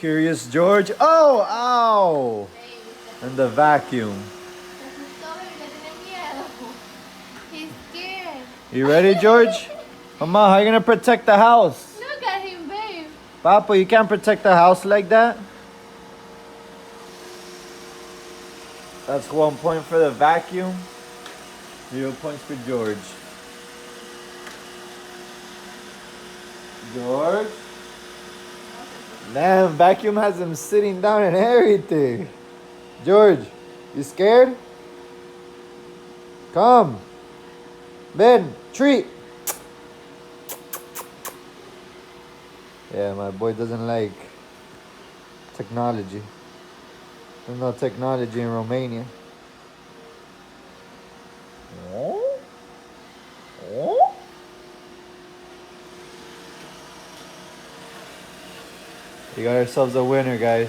Curious George. Oh, ow! And the vacuum. He's scared. You ready, George? Mama, how you gonna protect the house? Look at him, babe. Papa, you can't protect the house like that. That's 1 point for the vacuum. 0 points for George. George? Damn, vacuum has him sitting down and everything. George, you scared? Come. Ben, treat. Yeah, my boy doesn't like technology. There's no technology in Romania. Oh? Oh? We got ourselves a winner, guys.